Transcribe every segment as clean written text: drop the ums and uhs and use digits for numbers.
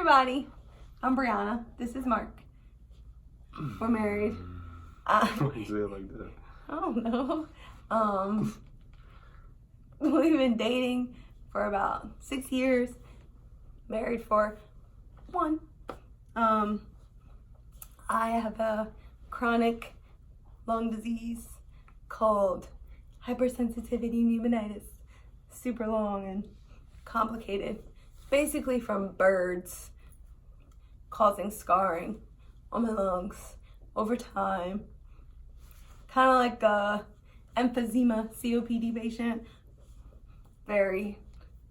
everybody. I'm Brianna. This is Mark. We're married. Why you say it like that? I don't know. We've been dating for about 6 years. Married for 1. I have a chronic lung disease called hypersensitivity pneumonitis. Super long and complicated. Basically from birds causing scarring on my lungs over time. Kind of like a emphysema COPD patient. Very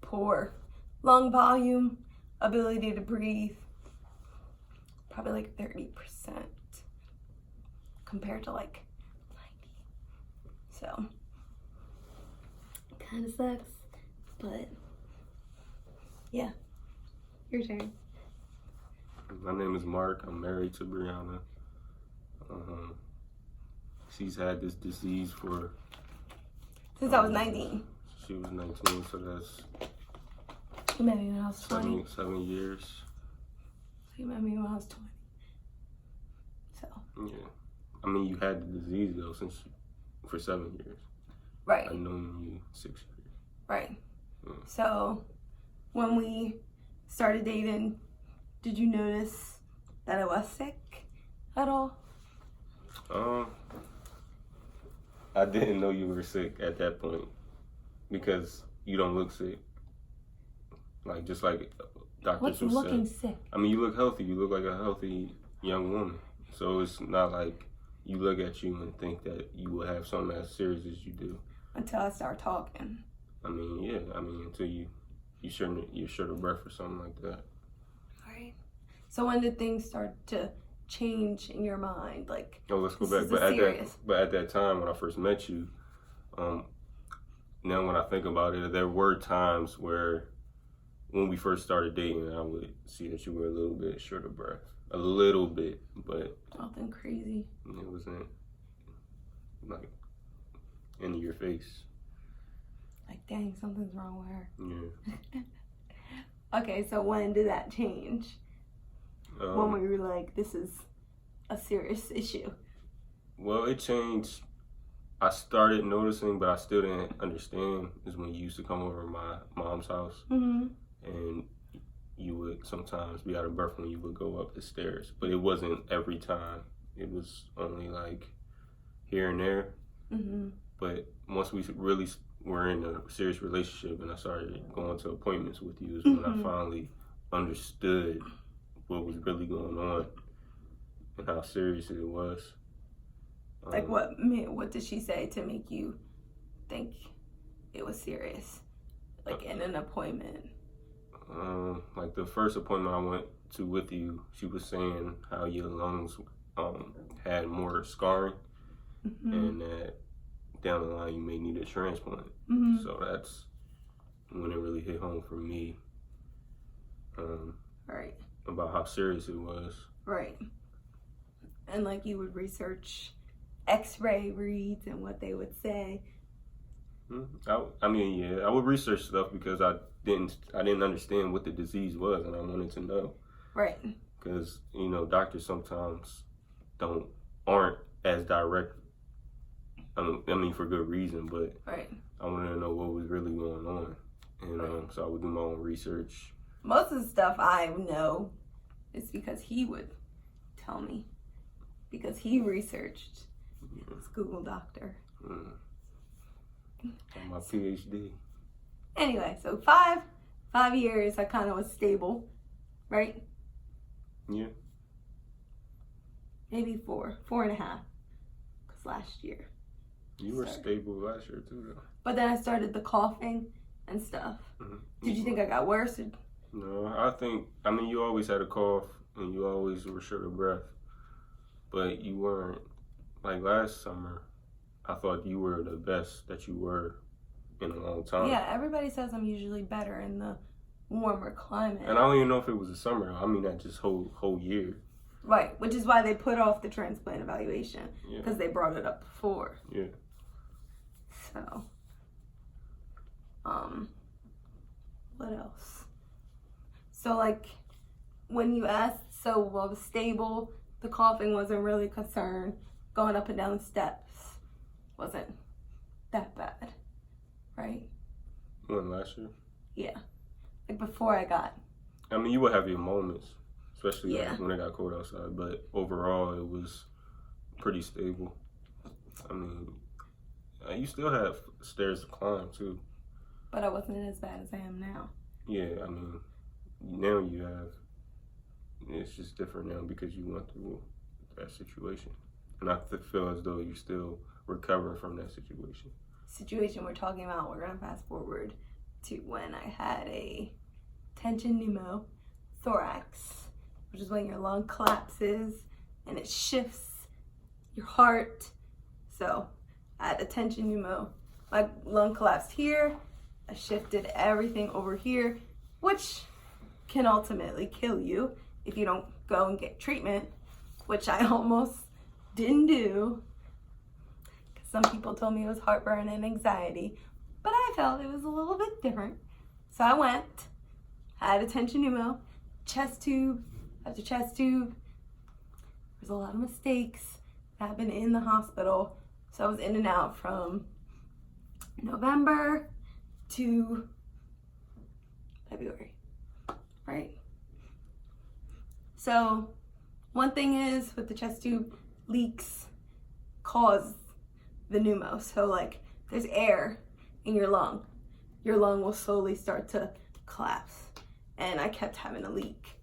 poor lung volume, ability to breathe. Probably like 30% compared to like 90. So, kind of sucks, but yeah, your turn. My name is Mark. I'm married to Brianna. She's had this disease for... Since I was 19. She was 19, so that's... You met me when I was 20. 7 years. So you met me when I was 20. So. Yeah. I mean, you had the disease, though, for 7 years. Right. I've known you 6 years. Right. Yeah. So, when we started dating, did you notice that I was sick at all? I didn't know you were sick at that point because you don't look sick. Like, just like doctors What's will looking say. sick? I mean, you look healthy. You look like a healthy young woman. So it's not like you look at you and think that you will have something as serious as you do. Until I start talking. I mean, yeah. I mean, until you're short of breath or something like that. Right. So when did things start to change in your mind? Like, oh, let's go back. But at that time when I first met you, now when I think about it, there were times where when we first started dating, I would see that you were a little bit short of breath. A little bit, but nothing crazy. It wasn't like into your face. Like, dang, something's wrong with her. Yeah. Okay, so when did that change? When we were like, this is a serious issue. Well, it changed. I started noticing, but I still didn't understand, is when you used to come over to my mom's house. Mm-hmm. And you would sometimes be out of breath when you would go up the stairs. But it wasn't every time. It was only like here and there. Mm-hmm. But once we really were in a serious relationship and I started going to appointments with you is when I finally understood what was really going on and how serious it was. Like what did she say to make you think it was serious? Like in an appointment? Like the first appointment I went to with you, she was saying how your lungs had more scarring and that down the line you may need a transplant. So that's when it really hit home for me. Right. About how serious it was. Right. And like you would research x-ray reads and what they would say. I mean, yeah, I would research stuff because I didn't understand what the disease was and I wanted to know. Right. Because, you know, doctors sometimes aren't as direct. I mean, for good reason, but right. I wanted to know what was really going on. And so I would do my own research. Most of the stuff I know is because he would tell me. Because he researched. It's Google Doctor. My PhD. Anyway, so 5 years I kind of was stable, right? Yeah. Maybe 4.5. Because last year. You were stable last year too, though. But then I started the coughing and stuff. Did you think I got worse? Or? No, I mean, you always had a cough and you always were short of breath. But you weren't, like last summer, I thought you were the best that you were in a long time. Yeah, everybody says I'm usually better in the warmer climate. And I don't even know if it was the summer. I mean, that just whole year. Right, which is why they put off the transplant evaluation. Yeah. Because they brought it up before. Yeah. So, what else? So, like, when you asked, so I was stable, the coughing wasn't really a concern, going up and down the steps wasn't that bad, right? When last year? Yeah. Like before I got. I mean, you would have your moments, especially Yeah. like when it got cold outside, but overall it was pretty stable. I mean, you still have stairs to climb too. But I wasn't as bad as I am now. Yeah, I mean, now you have, it's just different now because you went through that situation. And I feel as though you're still recovering from that situation. Situation we're talking about, we're gonna fast forward to when I had a tension pneumothorax, which is when your lung collapses and it shifts your heart. So I had a tension pneumo. My lung collapsed here. I shifted everything over here, which can ultimately kill you if you don't go and get treatment, which I almost didn't do. Some people told me it was heartburn and anxiety, but I felt it was a little bit different. So I went, had a tension pneumo, chest tube after chest tube. There's a lot of mistakes that happened in the hospital. So I was in and out from November to February, right? So one thing is with the chest tube, leaks cause the pneumo. So like there's air in your lung will slowly start to collapse. And I kept having a leak.